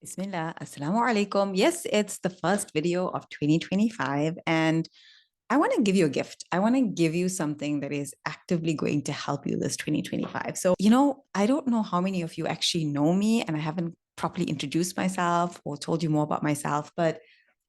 Bismillah, Assalamu alaikum. Yes, it's the first video of 2025, and I want to give you a gift. I want to give you something that is actively going to help you this 2025. So, I don't know how many of you actually know me, and I haven't properly introduced myself or told you more about myself, but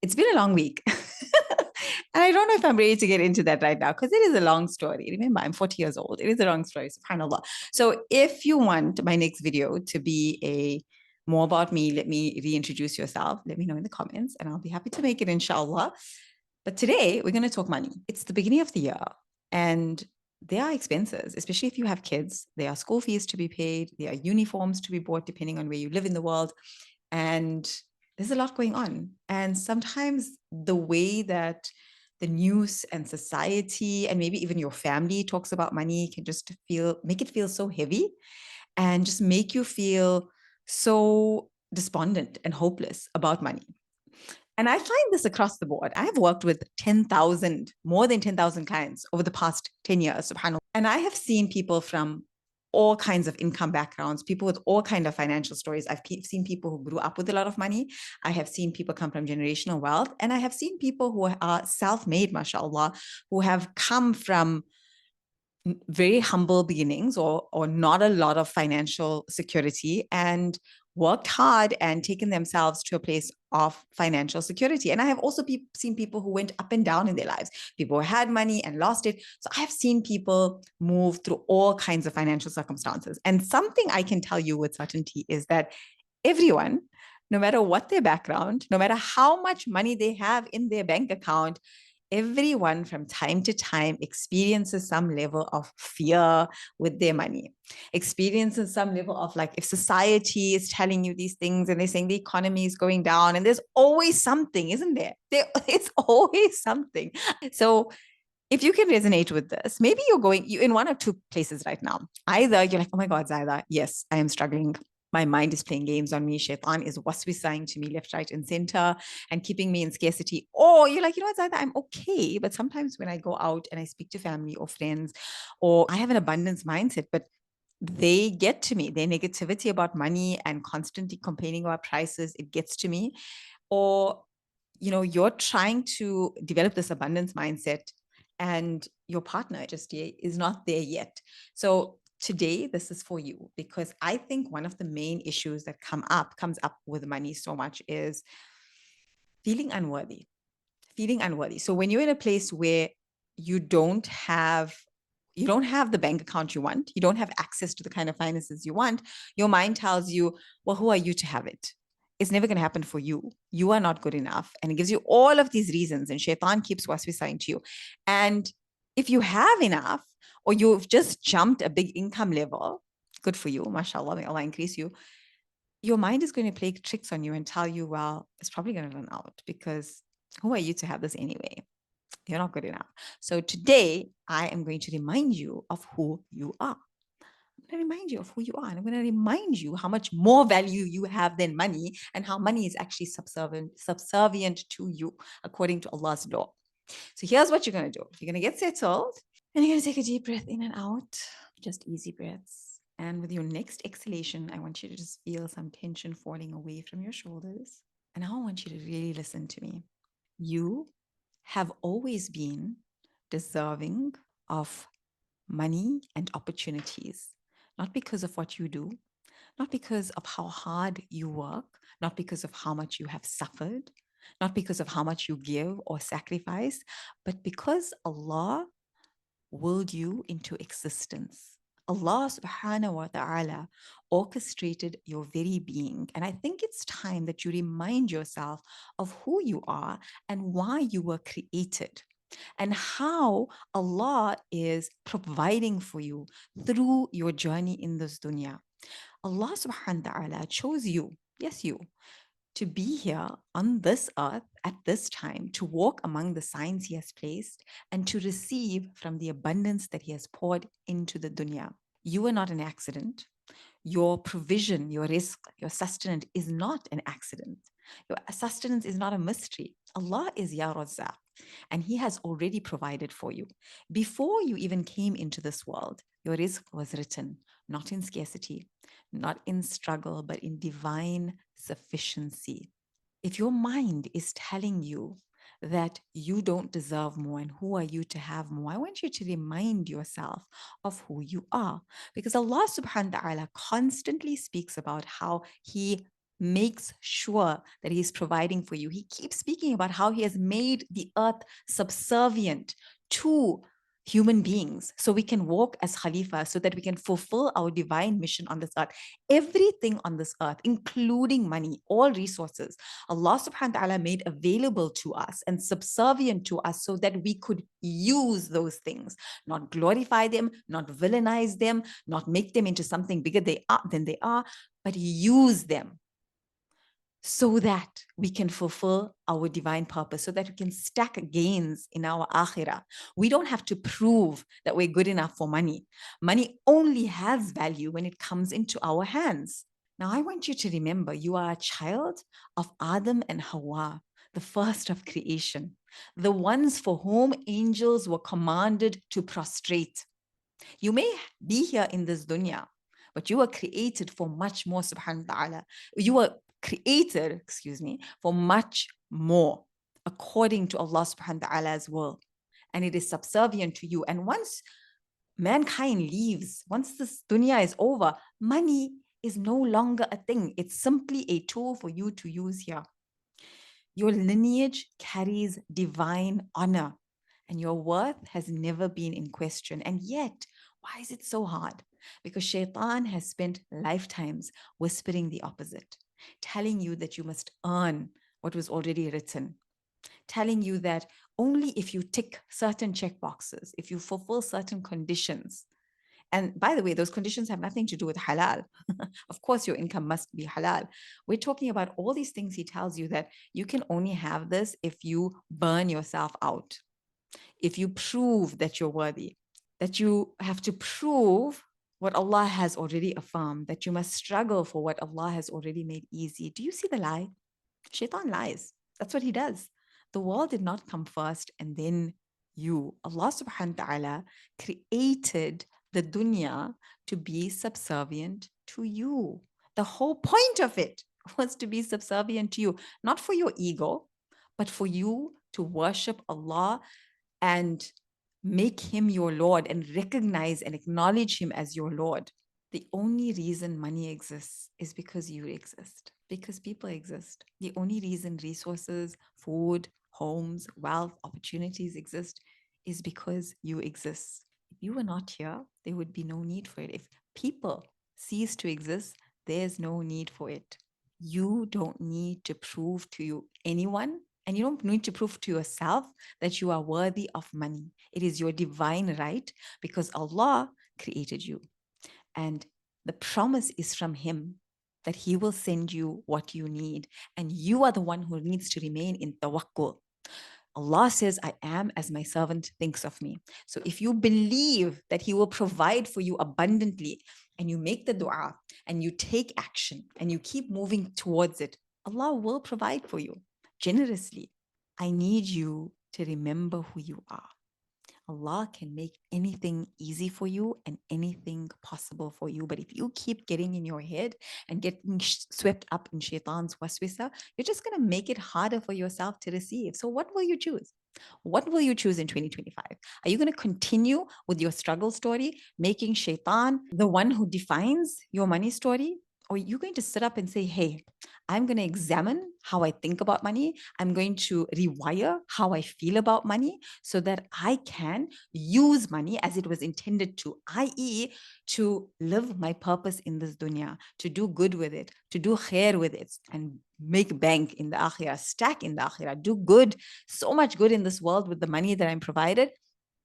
it's been a long week. And I don't know if I'm ready to get into that right now because it is a long story. Remember, I'm 40 years old. It is a long story, subhanAllah. So if you want my next video to be a more about me, let me reintroduce yourself. Let me know in the comments and I'll be happy to make it, inshallah. But today we're going to talk money. It's the beginning of the year and there are expenses, especially if you have kids. There are school fees to be paid. There are uniforms to be bought depending on where you live in the world. And there's a lot going on. And sometimes the way that the news and society and maybe even your family talks about money can just make it feel so heavy and just make you feel so despondent and hopeless about money. And I find this across the board. I have worked with more than 10,000 clients over the past 10 years, subhanAllah. And I have seen people from all kinds of income backgrounds, people with all kinds of financial stories. I've seen people who grew up with a lot of money. I have seen people come from generational wealth. And I have seen people who are self-made, mashallah, who have come from very humble beginnings or not a lot of financial security and worked hard and taken themselves to a place of financial security. And I have also seen people who went up and down in their lives, people who had money and lost it. So I have seen people move through all kinds of financial circumstances. And something I can tell you with certainty is that everyone, no matter what their background, no matter how much money they have in their bank account, everyone from time to time experiences some level of fear with their money, experiences some level of like, if society is telling you these things and they're saying the economy is going down, and there's always something, isn't there? It's always something. So if you can resonate with this, maybe you're in one of two places right now. Either you're like, oh my God, Zaahida, yes, I am struggling. My mind is playing games on me. Shaitan is waswisaying to me left, right, and center and keeping me in scarcity. Or you're like, you know what, Zaahida, I'm okay. But sometimes when I go out and I speak to family or friends, or I have an abundance mindset, but they get to me, their negativity about money and constantly complaining about prices, it gets to me. Or, you're trying to develop this abundance mindset and your partner just is not there yet. So today, this is for you, because I think one of the main issues that comes up with money so much is feeling unworthy, So when you're in a place where you don't have the bank account you want, you don't have access to the kind of finances you want, your mind tells you, well, who are you to have it? It's never going to happen for you. You are not good enough. And it gives you all of these reasons. And shaitan keeps waswisaying to you. And if you have enough, or you've just jumped a big income level, good for you, mashallah, may Allah increase you. Your mind is going to play tricks on you and tell you, well, it's probably going to run out, because who are you to have this anyway? You're not good enough. So today, I am going to remind you of who you are. I'm going to remind you of who you are. And I'm going to remind you how much more value you have than money, and how money is actually subservient to you according to Allah's law. So here's what you're going to do. You're going to get settled and you're going to take a deep breath in and out, just easy breaths. And with your next exhalation, I want you to just feel some tension falling away from your shoulders. And now I want you to really listen to me. You have always been deserving of money and opportunities, not because of what you do, not because of how hard you work, not because of how much you have suffered, not because of how much you give or sacrifice, but because Allah willed you into existence. Allah subhanahu wa ta'ala orchestrated your very being. And I think it's time that you remind yourself of who you are and why you were created, and how Allah is providing for you through your journey in this dunya. Allah subhanahu wa ta'ala chose you, yes, you, to be here on this earth at this time, to walk among the signs He has placed, and to receive from the abundance that He has poured into the dunya. You are not an accident. Your provision, your rizq, your sustenance is not an accident. Your sustenance is not a mystery. Allah is Ya Razzaq, and He has already provided for you. Before you even came into this world, your rizq was written. not in scarcity, not in struggle, but in divine sufficiency. If your mind is telling you that you don't deserve more and who are you to have more, I want you to remind yourself of who you are. Because Allah subhanahu wa ta'ala constantly speaks about how He makes sure that He's providing for you. He keeps speaking about how He has made the earth subservient to human beings so we can walk as Khalifa, so that we can fulfill our divine mission on this earth. Everything on this earth, including money, all resources, Allah subhanahu wa ta'ala made available to us and subservient to us so that we could use those things, not glorify them, not villainize them, not make them into something bigger than they are, but use them so that we can fulfill our divine purpose, so that we can stack gains in our akhirah. We don't have to prove that we're good enough for money. Money only has value when it comes into our hands. Now, I want you to remember you are a child of Adam and Hawa, the first of creation, the ones for whom angels were commanded to prostrate. You may be here in this dunya, but you were created for much more, subhanahu wa ta'ala. You were created, for much more, according to Allah subhanahu wa ta'ala's will. And it is subservient to you. And once mankind leaves, once this dunya is over, money is no longer a thing. It's simply a tool for you to use here. Your lineage carries divine honor, and your worth has never been in question. And yet, why is it so hard? Because Shaitan has spent lifetimes whispering the opposite, telling you that you must earn what was already written, telling you that only if you tick certain check boxes, if you fulfill certain conditions, and by the way, those conditions have nothing to do with halal. Of course, your income must be halal. We're talking about all these things. He tells you that you can only have this if you burn yourself out, if you prove that you're worthy, that you have to prove what Allah has already affirmed, that you must struggle for what Allah has already made easy. Do you see the lie? Shaitan lies. That's what he does. The world did not come first and then you. Allah subhanahu wa ta'ala created the dunya to be subservient to you. The whole point of it was to be subservient to you, not for your ego, but for you to worship Allah and make Him your Lord and recognize and acknowledge Him as your Lord. The only reason money exists is because you exist, because people exist. The only reason resources, food, homes, wealth, opportunities exist is because you exist. If you were not here, there would be no need for it. If people cease to exist, there's no need for it. You don't need to prove to anyone, and you don't need to prove to yourself that you are worthy of money. It is your divine right because Allah created you. And the promise is from Him that He will send you what you need. And you are the one who needs to remain in tawakkul. Allah says, I am as my servant thinks of me. So if you believe that He will provide for you abundantly, and you make the dua, and you take action, and you keep moving towards it, Allah will provide for you generously. I need you to remember who you are. Allah can make anything easy for you and anything possible for you. But if you keep getting in your head and getting swept up in shaitan's waswisa, you're just going to make it harder for yourself to receive. So what will you choose? What will you choose in 2025? Are you going to continue with your struggle story, making shaitan the one who defines your money story? Or are you going to sit up and say, hey, I'm going to examine how I think about money. I'm going to rewire how I feel about money so that I can use money as it was intended to, i.e., to live my purpose in this dunya, to do good with it, to do khair with it, and make bank in the akhirah, stack in the akhirah, do good, so much good in this world with the money that I'm provided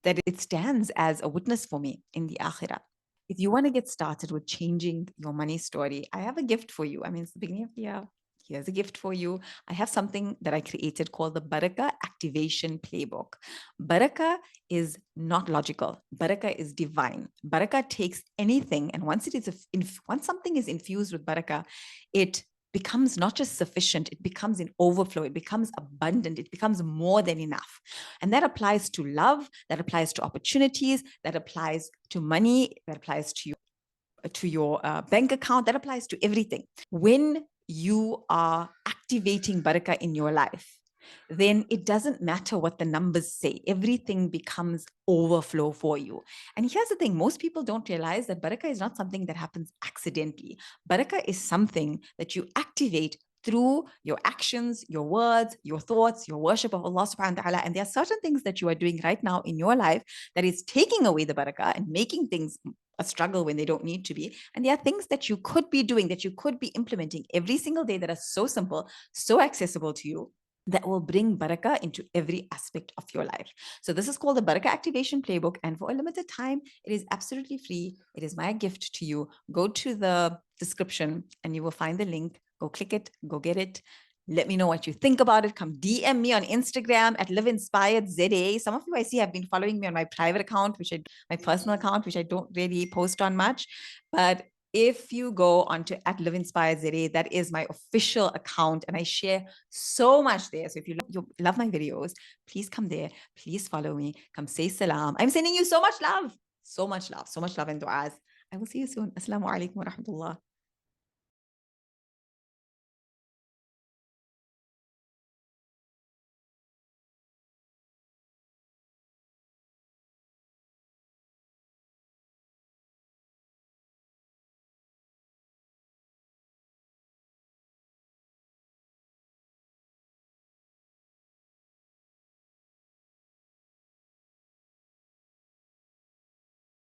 that it stands as a witness for me in the akhirah. If you want to get started with changing your money story, I have a gift for you. I mean, it's the beginning of the year. Here's a gift for you. I have something that I created called the Baraka Activation Playbook. Baraka is not logical. Baraka is divine. Baraka takes anything, and once something is infused with Baraka, it becomes not just sufficient, it becomes in overflow, it becomes abundant, it becomes more than enough. And that applies to love, that applies to opportunities, that applies to money, that applies to you. to your bank account. That applies to everything. When you are activating barakah in your life, then it doesn't matter what the numbers say. Everything becomes overflow for you. And here's the thing, most people don't realize that barakah is not something that happens accidentally. Barakah is something that you activate through your actions, your words, your thoughts, your worship of Allah subhanahu wa ta'ala. And there are certain things that you are doing right now in your life that is taking away the barakah and making things a struggle when they don't need to be. And there are things that you could be doing, that you could be implementing every single day that are so simple, so accessible to you, that will bring barakah into every aspect of your life. So this is called the Barakah Activation Playbook. And for a limited time, it is absolutely free. It is my gift to you. Go to the description and you will find the link. Go click it, go get it. Let me know what you think about it. Come DM me on Instagram at liveinspiredza. Some of you I see have been following me on my private account, my personal account, which I don't really post on much. But if you go onto at liveinspiredza, that is my official account, and I share so much there. So if you love my videos, please come there. Please follow me. Come say salam. I'm sending you so much love. So much love. So much love and du'as. I will see you soon. Assalamu alaikum wa rahmatullah.